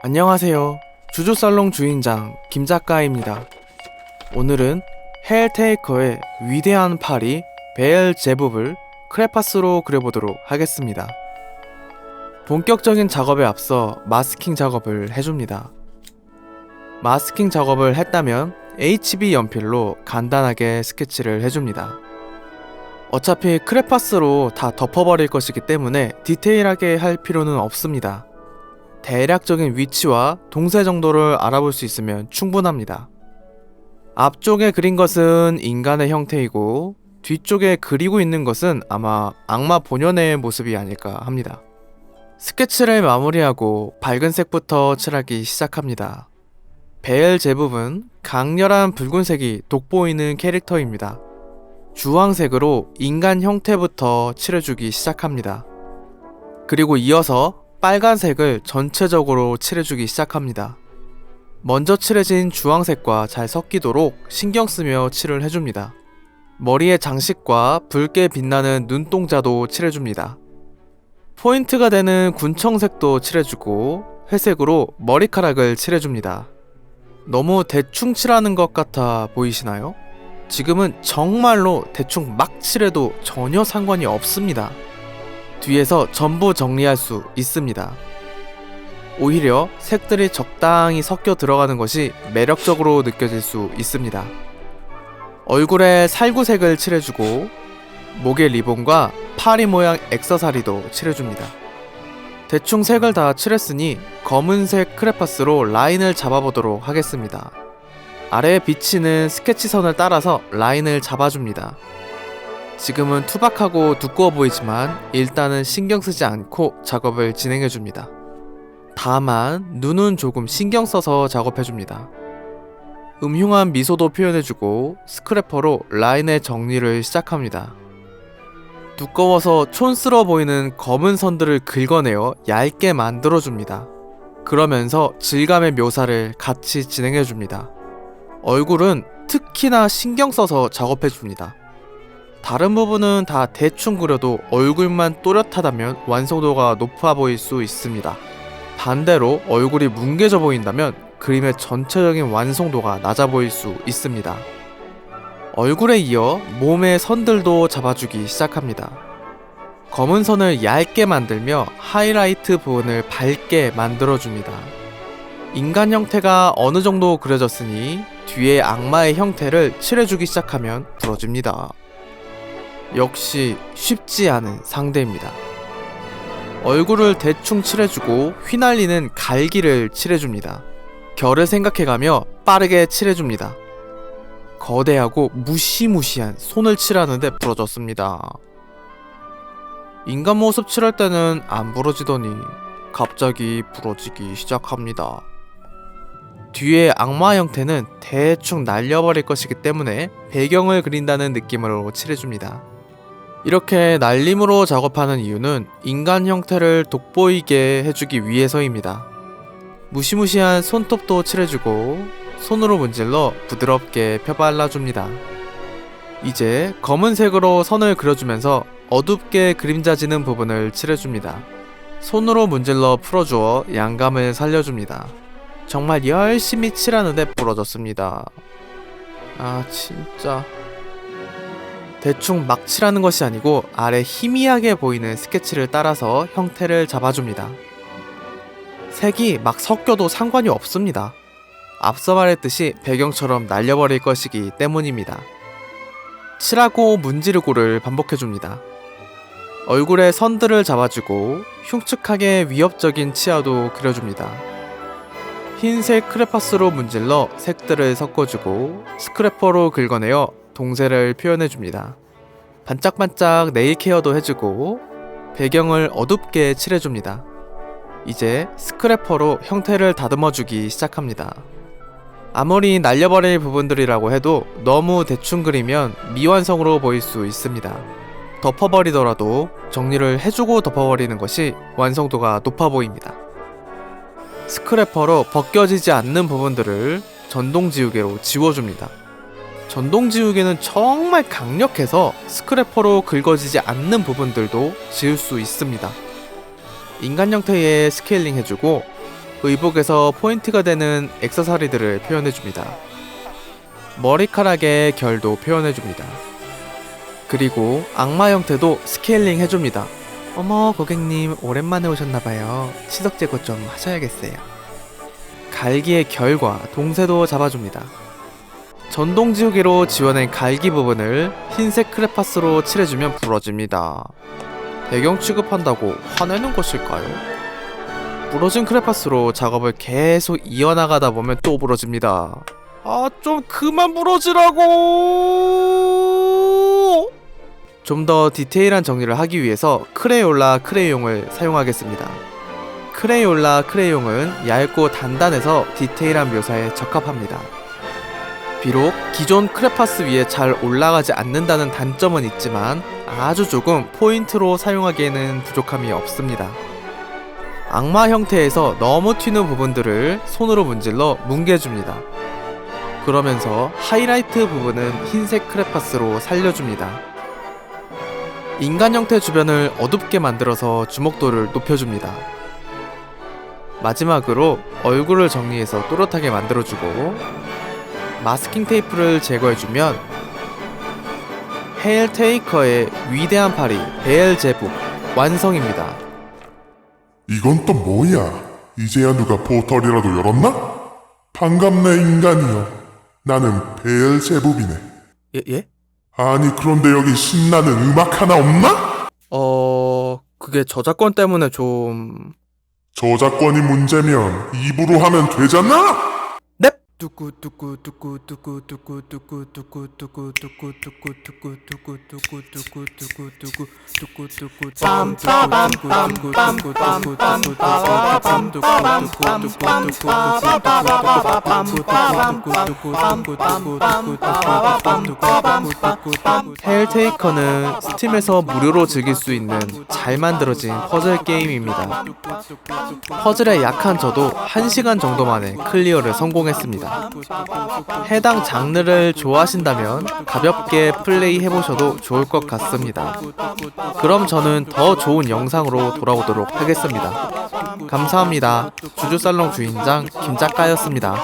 안녕하세요. 주조살롱 주인장 김작가입니다. 오늘은 헬테이커의 위대한 파리 베엘제붑을 크레파스로 그려보도록 하겠습니다. 본격적인 작업에 앞서 마스킹 작업을 해줍니다. 마스킹 작업을 했다면 HB 연필로 간단하게 스케치를 해줍니다. 어차피 크레파스로 다 덮어버릴 것이기 때문에 디테일하게 할 필요는 없습니다. 대략적인 위치와 동세 정도를 알아볼 수 있으면 충분합니다. 앞쪽에 그린 것은 인간의 형태이고 뒤쪽에 그리고 있는 것은 아마 악마 본연의 모습이 아닐까 합니다. 스케치를 마무리하고 밝은 색부터 칠하기 시작합니다. 베엘제붑은 강렬한 붉은색이 돋보이는 캐릭터입니다. 주황색으로 인간 형태부터 칠해주기 시작합니다. 그리고 이어서 빨간색을 전체적으로 칠해주기 시작합니다. 먼저 칠해진 주황색과 잘 섞이도록 신경쓰며 칠을 해줍니다. 머리의 장식과 붉게 빛나는 눈동자도 칠해줍니다. 포인트가 되는 군청색도 칠해주고 회색으로 머리카락을 칠해줍니다. 너무 대충 칠하는 것 같아 보이시나요? 지금은 정말로 대충 막 칠해도 전혀 상관이 없습니다. 뒤에서 전부 정리할 수 있습니다. 오히려 색들이 적당히 섞여 들어가는 것이 매력적으로 느껴질 수 있습니다. 얼굴에 살구색을 칠해주고 목에 리본과 파리 모양 액세서리도 칠해줍니다. 대충 색을 다 칠했으니 검은색 크레파스로 라인을 잡아보도록 하겠습니다. 아래에 비치는 스케치선을 따라서 라인을 잡아줍니다. 지금은 투박하고 두꺼워 보이지만 일단은 신경 쓰지 않고 작업을 진행해줍니다. 다만 눈은 조금 신경 써서 작업해줍니다. 음흉한 미소도 표현해주고 스크래퍼로 라인의 정리를 시작합니다. 두꺼워서 촌스러워 보이는 검은 선들을 긁어내어 얇게 만들어줍니다. 그러면서 질감의 묘사를 같이 진행해줍니다. 얼굴은 특히나 신경 써서 작업해줍니다. 다른 부분은 다 대충 그려도 얼굴만 또렷하다면 완성도가 높아 보일 수 있습니다. 반대로 얼굴이 뭉개져 보인다면 그림의 전체적인 완성도가 낮아 보일 수 있습니다. 얼굴에 이어 몸의 선들도 잡아주기 시작합니다. 검은 선을 얇게 만들며 하이라이트 부분을 밝게 만들어줍니다. 인간 형태가 어느 정도 그려졌으니 뒤에 악마의 형태를 칠해주기 시작하면 부러집니다. 역시 쉽지 않은 상대입니다. 얼굴을 대충 칠해주고 휘날리는 갈기를 칠해줍니다. 결을 생각해가며 빠르게 칠해줍니다. 거대하고 무시무시한 손을 칠하는데 부러졌습니다. 인간 모습 칠할 때는 안 부러지더니 갑자기 부러지기 시작합니다. 뒤에 악마 형태는 대충 날려버릴 것이기 때문에 배경을 그린다는 느낌으로 칠해줍니다. 이렇게 날림으로 작업하는 이유는 인간 형태를 돋보이게 해주기 위해서입니다. 무시무시한 손톱도 칠해주고 손으로 문질러 부드럽게 펴발라줍니다. 이제 검은색으로 선을 그려주면서 어둡게 그림자지는 부분을 칠해줍니다. 손으로 문질러 풀어주어 양감을 살려줍니다. 정말 열심히 칠하는데 부러졌습니다. 아 진짜 대충 막 칠하는 것이 아니고 아래 희미하게 보이는 스케치를 따라서 형태를 잡아줍니다. 색이 막 섞여도 상관이 없습니다. 앞서 말했듯이 배경처럼 날려버릴 것이기 때문입니다. 칠하고 문지르고를 반복해줍니다. 얼굴에 선들을 잡아주고 흉측하게 위협적인 치아도 그려줍니다. 흰색 크레파스로 문질러 색들을 섞어주고 스크래퍼로 긁어내어 동세를 표현해줍니다. 반짝반짝 네일 케어도 해주고 배경을 어둡게 칠해줍니다. 이제 스크래퍼로 형태를 다듬어주기 시작합니다. 아무리 날려버릴 부분들이라고 해도 너무 대충 그리면 미완성으로 보일 수 있습니다. 덮어버리더라도 정리를 해주고 덮어버리는 것이 완성도가 높아 보입니다. 스크래퍼로 벗겨지지 않는 부분들을 전동지우개로 지워줍니다. 전동 지우개는 정말 강력해서 스크래퍼로 긁어지지 않는 부분들도 지울 수 있습니다. 인간 형태의 스케일링 해주고 의복에서 포인트가 되는 액세서리들을 표현해줍니다. 머리카락의 결도 표현해줍니다. 그리고 악마 형태도 스케일링 해줍니다. 어머 고객님 오랜만에 오셨나봐요. 치석 제거 좀 하셔야겠어요. 갈기의 결과 동세도 잡아줍니다. 전동 지우개로 지워낸 갈기 부분을 흰색 크레파스로 칠해주면 부러집니다. 배경 취급한다고 화내는 것일까요? 부러진 크레파스로 작업을 계속 이어나가다 보면 또 부러집니다. 아, 좀 그만 부러지라고! 좀 더 디테일한 정리를 하기 위해서 크레올라 크레용을 사용하겠습니다. 크레올라 크레용은 얇고 단단해서 디테일한 묘사에 적합합니다. 비록 기존 크레파스 위에 잘 올라가지 않는다는 단점은 있지만 아주 조금 포인트로 사용하기에는 부족함이 없습니다. 악마 형태에서 너무 튀는 부분들을 손으로 문질러 뭉개줍니다. 그러면서 하이라이트 부분은 흰색 크레파스로 살려줍니다. 인간 형태 주변을 어둡게 만들어서 주목도를 높여줍니다. 마지막으로 얼굴을 정리해서 또렷하게 만들어주고 마스킹 테이프를 제거해주면 헬테이커의 위대한 파리 베엘제북 완성입니다. 이건 또 뭐야? 이제야 누가 포털이라도 열었나? 반갑네 인간이여. 나는 베엘제북이네. 예? 아니 그런데 여기 신나는 음악 하나 없나? 그게 저작권 때문에 좀... 저작권이 문제면 입으로 하면 되잖아? 넵! 헬테이커는 스팀에서 무료로 즐길 수 있는 잘 만들어진 퍼즐 게임입니다. 퍼즐에 약한 저도 1시간 정도 만에 클리어를 성공했습니다. 해당 장르를 좋아하신다면 가볍게 플레이 해보셔도 좋을 것 같습니다. 그럼 저는 더 좋은 영상으로 돌아오도록 하겠습니다. 감사합니다. 주주살롱 주인장 김작가였습니다.